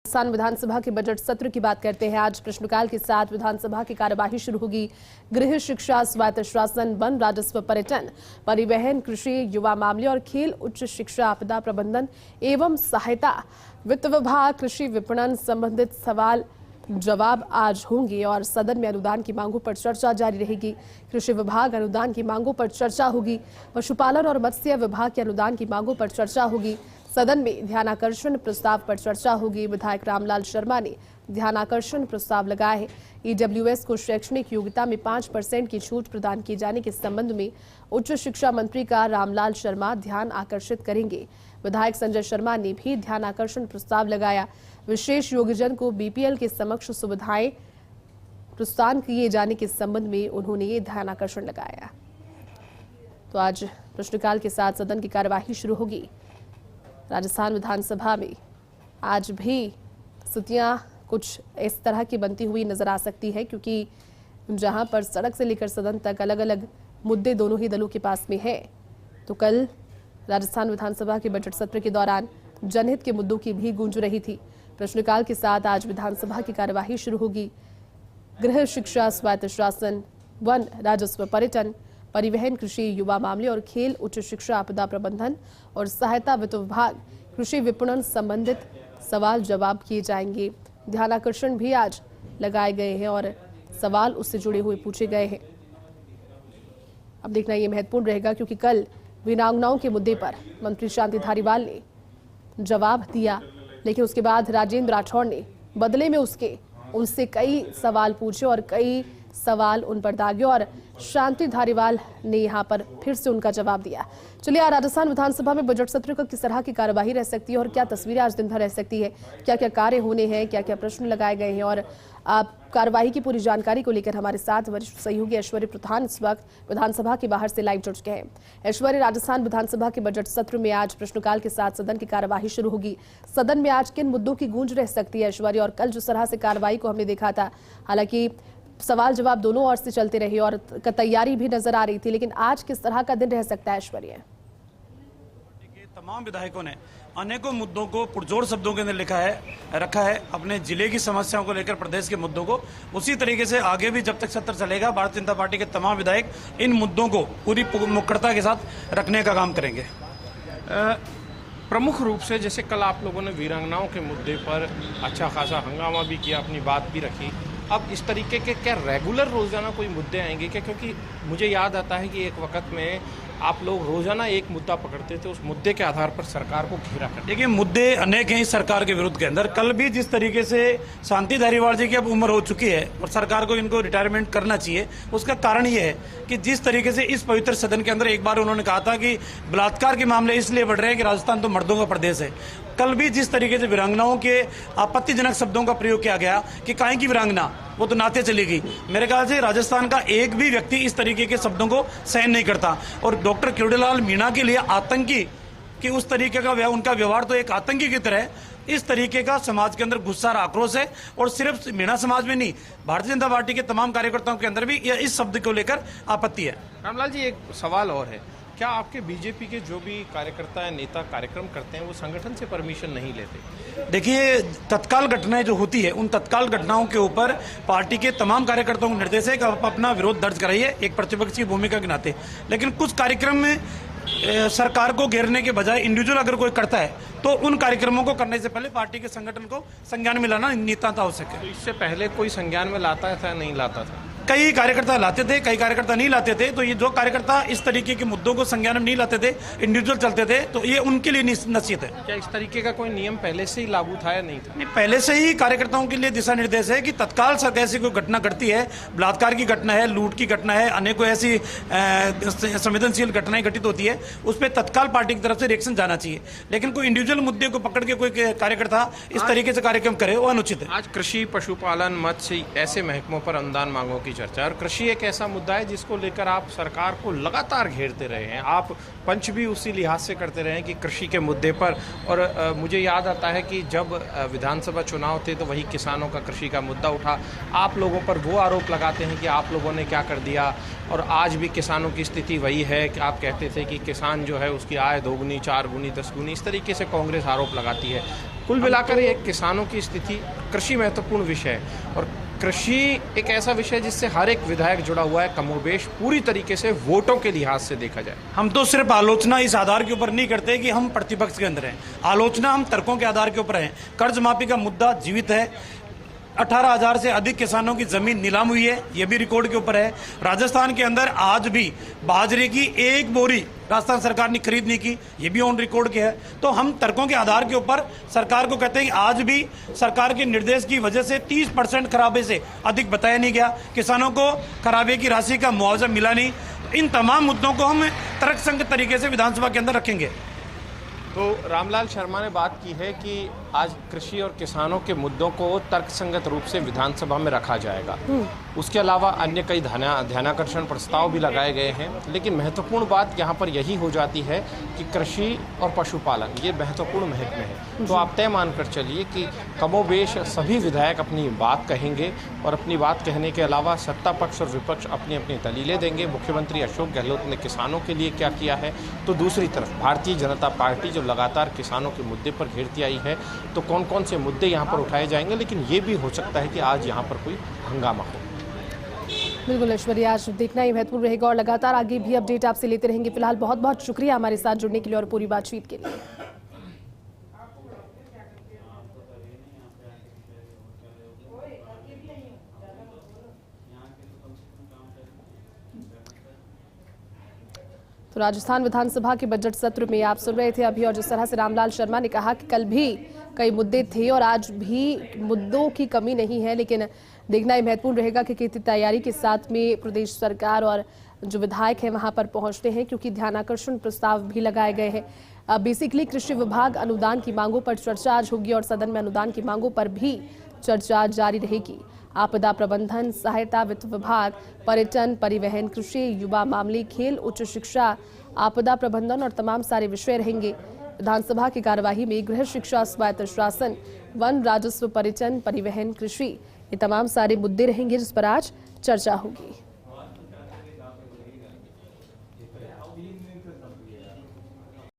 राजस्थान विधानसभा के बजट सत्र की बात करते हैं। आज प्रश्नकाल के साथ विधानसभा की कार्यवाही शुरू होगी। गृह, शिक्षा, स्वायत्त शासन, वन, राजस्व, पर्यटन, परिवहन, कृषि, युवा मामले और खेल, उच्च शिक्षा, आपदा प्रबंधन एवं सहायता, वित्त विभाग, कृषि विपणन संबंधित सवाल जवाब आज होंगे और सदन में अनुदान की मांगों पर चर्चा जारी रहेगी। कृषि विभाग अनुदान की मांगों पर चर्चा होगी। पशुपालन और मत्स्य विभाग के अनुदान की मांगों पर चर्चा होगी। सदन में ध्यानाकर्षण प्रस्ताव पर चर्चा होगी। विधायक रामलाल शर्मा ने ध्यानाकर्षण प्रस्ताव लगाया है। ईडब्ल्यूएस को शैक्षणिक योग्यता में 5% की छूट प्रदान किए जाने के संबंध में उच्च शिक्षा मंत्री का रामलाल शर्मा ध्यान आकर्षित करेंगे। विधायक संजय शर्मा ने भी ध्यानाकर्षण प्रस्ताव लगाया। विशेष योग्यजन को बीपीएल के समक्ष सुविधाएं प्रदान किए जाने के संबंध में उन्होंने ये ध्यानाकर्षण लगाया। तो आज प्रश्नकाल के साथ सदन की कार्यवाही शुरू होगी। राजस्थान विधानसभा में आज भी स्थितियां कुछ इस तरह की बनती हुई नजर आ सकती है, क्योंकि जहां पर सड़क से लेकर सदन तक अलग अलग मुद्दे दोनों ही दलों के पास में हैं, तो कल राजस्थान विधानसभा के बजट सत्र के दौरान जनहित के मुद्दों की भी गूंज रही थी। प्रश्नकाल के साथ आज विधानसभा की कार्यवाही शुरू होगी। गृह, शिक्षा, स्वायत्त शासन, वन, राजस्व, पर्यटन, परिवहन, कृषि, युवा मामले और खेल, उच्च शिक्षा, आपदा प्रबंधन और सहायता, वित्त विभाग, कृषि विपणन संबंधित सवाल जवाब किए जाएंगे। ध्यानाकर्षण भी आज लगाए गए हैं और सवाल उससे जुड़े हुए पूछे गए हैं। अब देखना ये महत्वपूर्ण रहेगा, क्योंकि कल वीरांगनाओं के मुद्दे पर मंत्री शांति धारीवाल ने जवाब दिया, लेकिन उसके बाद राजेंद्र राठौड़ ने बदले में उनसे कई सवाल पूछे और कई सवाल उन पर दागे और शांति धारीवाल ने यहां पर फिर से उनका जवाब दिया। चलिए, राजस्थान विधानसभा में बजट सत्र का किस तरह की कार्यवाही रह सकती है और क्या तस्वीरें आज दिन भर रह सकती है, क्या क्या कार्य होने हैं, क्या क्या प्रश्न लगाए गए हैं, और कार्यवाही की पूरी जानकारी को लेकर हमारे साथ वरिष्ठ सहयोगी ऐश्वर्य प्रधान इस वक्त विधानसभा के बाहर से लाइव जुड़ चुके हैं। ऐश्वर्य, राजस्थान विधानसभा के बजट सत्र में आज प्रश्नकाल के साथ सदन की कार्यवाही शुरू होगी। सदन में आज किन मुद्दों की गूंज रह सकती है ऐश्वर्य? और कल जिस तरह से कार्रवाई को हमने देखा था, हालांकि सवाल जवाब दोनों ओर से चलते रहे और तैयारी भी नजर आ रही थी, लेकिन आज किस तरह का दिन रह सकता है ऐश्वर्य? तमाम विधायकों ने अनेकों मुद्दों को पुरजोर शब्दों के अंदर रखा है। अपने जिले की समस्याओं को लेकर, प्रदेश के मुद्दों को, उसी तरीके से आगे भी जब तक सत्र चलेगा भारतीय जनता पार्टी के तमाम विधायक इन मुद्दों को पूरी मुखरता के साथ रखने का काम करेंगे। प्रमुख रूप से जैसे कल आप लोगों ने वीरांगनाओं के मुद्दे पर अच्छा खासा हंगामा भी किया, अपनी बात भी रखी। अब इस तरीके के क्या रेगुलर रोजाना कोई मुद्दे आएंगे क्या? क्योंकि मुझे याद आता है कि एक वक्त में आप लोग रोजाना एक मुद्दा पकड़ते थे, उस मुद्दे के आधार पर सरकार को घेरा करते। देखिए, मुद्दे अनेक हैं इस सरकार के विरुद्ध के अंदर। कल भी जिस तरीके से शांति धारीवाल जी की अब उम्र हो चुकी है और सरकार को इनको रिटायरमेंट करना चाहिए, उसका कारण ये है कि जिस तरीके से इस पवित्र सदन के अंदर एक बार उन्होंने कहा था कि बलात्कार के मामले इसलिए बढ़ रहे हैं कि राजस्थान तो मर्दों का प्रदेश है। कल भी जिस तरीके से वीरांगनाओं के आपत्तिजनक शब्दों का प्रयोग किया गया कि काहे की वीरांगना, वो तो नाते चली गई। मेरे ख्याल से राजस्थान का एक भी व्यक्ति इस तरीके के शब्दों को सहन नहीं करता। और डॉक्टर किरोड़ीलाल मीणा के लिए आतंकी कि उस तरीके का उनका व्यवहार तो एक आतंकी की तरह, इस तरीके का समाज के अंदर गुस्सा और आक्रोश है। और सिर्फ मीणा समाज में नहीं, भारतीय जनता पार्टी के तमाम कार्यकर्ताओं के अंदर भी इस शब्द को लेकर आपत्ति है। रामलाल जी, एक सवाल और है, क्या आपके बीजेपी के जो भी कार्यकर्ता या नेता कार्यक्रम करते हैं वो संगठन से परमिशन नहीं लेते? देखिए, तत्काल घटनाएं जो होती है, उन तत्काल घटनाओं के ऊपर पार्टी के तमाम कार्यकर्ताओं को निर्देश है कि आप अपना विरोध दर्ज कराइए एक प्रतिपक्ष की भूमिका के नाते। लेकिन कुछ कार्यक्रम में सरकार को घेरने के बजाय इंडिविजुअल अगर कोई करता है तो उन कार्यक्रमों को करने से पहले पार्टी के संगठन को संज्ञान में लाना नितांत आवश्यक है। तो इससे पहले कोई संज्ञान में लाता था, नहीं लाता था? कई कार्यकर्ता लाते थे, कई कार्यकर्ता नहीं लाते थे। तो ये जो कार्यकर्ता इस तरीके के मुद्दों को संज्ञान में नहीं लाते थे, इंडिविजुअल चलते थे, तो ये उनके लिए नसीहत है। क्या इस तरीके का कोई नियम पहले से ही लागू था या नहीं था? नहीं, पहले से ही कार्यकर्ताओं के लिए दिशा निर्देश है कि तत्काल ऐसी कोई घटना घटती है, बलात्कार की घटना है, लूट की घटना है, अनेकों ऐसी संवेदनशील घटनाएं घटित होती है, उस पर तत्काल पार्टी की तरफ से रिएक्शन जाना चाहिए। लेकिन कोई इंडिविजुअल मुद्दे को पकड़ के कोई कार्यकर्ता इस तरीके से कार्यक्रम करे, वो अनुचित है। आज कृषि, पशुपालन, मत्स्य ऐसे महकमों पर अनुदान मांगों की चर्चा, और कृषि एक ऐसा मुद्दा है जिसको लेकर आप सरकार को लगातार घेरते रहे हैं। आप पंच भी उसी लिहाज से करते रहे हैं कि कृषि के मुद्दे पर। और मुझे याद आता है कि जब विधानसभा चुनाव थे तो वही किसानों का कृषि का मुद्दा उठा। आप लोगों पर वो आरोप लगाते हैं कि आप लोगों ने क्या कर दिया, और आज भी किसानों की स्थिति वही है कि आप कहते थे कि किसान जो है उसकी आय दोगुनी, चार गुनी, 10 गुनी, इस तरीके से कांग्रेस आरोप लगाती है। कुल मिलाकर ये किसानों की स्थिति, कृषि महत्वपूर्ण विषय है और कृषि एक ऐसा विषय है जिससे हर एक विधायक जुड़ा हुआ है कमोबेश पूरी तरीके से वोटों के लिहाज से देखा जाए। हम तो सिर्फ आलोचना इस आधार के ऊपर नहीं करते कि हम प्रतिपक्ष के अंदर हैं, आलोचना हम तर्कों के आधार के ऊपर है। कर्ज माफी का मुद्दा जीवित है, 18,000 से अधिक किसानों की जमीन नीलाम हुई है, ये भी रिकॉर्ड के ऊपर है। राजस्थान के अंदर आज भी बाजरे की एक बोरी राजस्थान सरकार ने खरीद नहीं की, ये भी ऑन रिकॉर्ड के है। तो हम तर्कों के आधार के ऊपर सरकार को कहते हैं कि आज भी सरकार के निर्देश की वजह से 30% खराबे से अधिक बताया नहीं गया, किसानों को खराबे की राशि का मुआवजा मिला नहीं। इन तमाम मुद्दों को हम तर्कसंगत तरीके से विधानसभा के अंदर रखेंगे। तो रामलाल शर्मा ने बात की है कि आज कृषि और किसानों के मुद्दों को तर्कसंगत रूप से विधानसभा में रखा जाएगा। उसके अलावा अन्य कई ध्यानाकर्षण प्रस्ताव भी लगाए गए हैं, लेकिन महत्वपूर्ण बात यहाँ पर यही हो जाती है कि कृषि और पशुपालन ये महत्वपूर्ण महत्व में है। तो आप तय मानकर चलिए कि कमोबेश सभी विधायक अपनी बात कहेंगे और अपनी बात कहने के अलावा सत्ता पक्ष और विपक्ष अपनी अपनी दलीलें देंगे। मुख्यमंत्री अशोक गहलोत ने किसानों के लिए क्या किया है, तो दूसरी तरफ भारतीय जनता पार्टी जो लगातार किसानों के मुद्दे पर घेरती आई है, तो कौन कौन से मुद्दे यहाँ पर उठाए जाएंगे। लेकिन ये भी हो सकता है कि आज यहाँ पर कोई हंगामा हो। बिल्कुल ऐश्वर्या, आज देखना ही महत्वपूर्ण रहेगा और लगातार आगे भी अपडेट आपसे लेते रहेंगे। फिलहाल बहुत बहुत शुक्रिया हमारे साथ जुड़ने के लिए और पूरी बातचीत के लिए। तो राजस्थान विधानसभा के बजट सत्र में आप सुन रहे थे अभी, और जिस तरह से रामलाल शर्मा ने कहा कि कल भी कई मुद्दे थे और आज भी मुद्दों की कमी नहीं है, लेकिन देखना ही महत्वपूर्ण रहेगा कि कितनी तैयारी के साथ में प्रदेश सरकार और जो विधायक हैं वहां पर पहुंचते हैं, क्योंकि ध्यानाकर्षण प्रस्ताव भी लगाए गए हैं। बेसिकली कृषि विभाग अनुदान की मांगों पर चर्चा आज होगी और सदन में अनुदान की मांगों पर भी चर्चा जारी रहेगी। आपदा प्रबंधन, सहायता, वित्त विभाग, पर्यटन, परिवहन, कृषि, युवा मामले, खेल, उच्च शिक्षा, आपदा प्रबंधन और तमाम सारे विषय रहेंगे। विधानसभा की कार्यवाही में गृह शिक्षा, स्वायत्त शासन, वन, राजस्व, पर्यटन, परिवहन, कृषि, ये तमाम सारे मुद्दे रहेंगे जिस पर आज चर्चा होगी।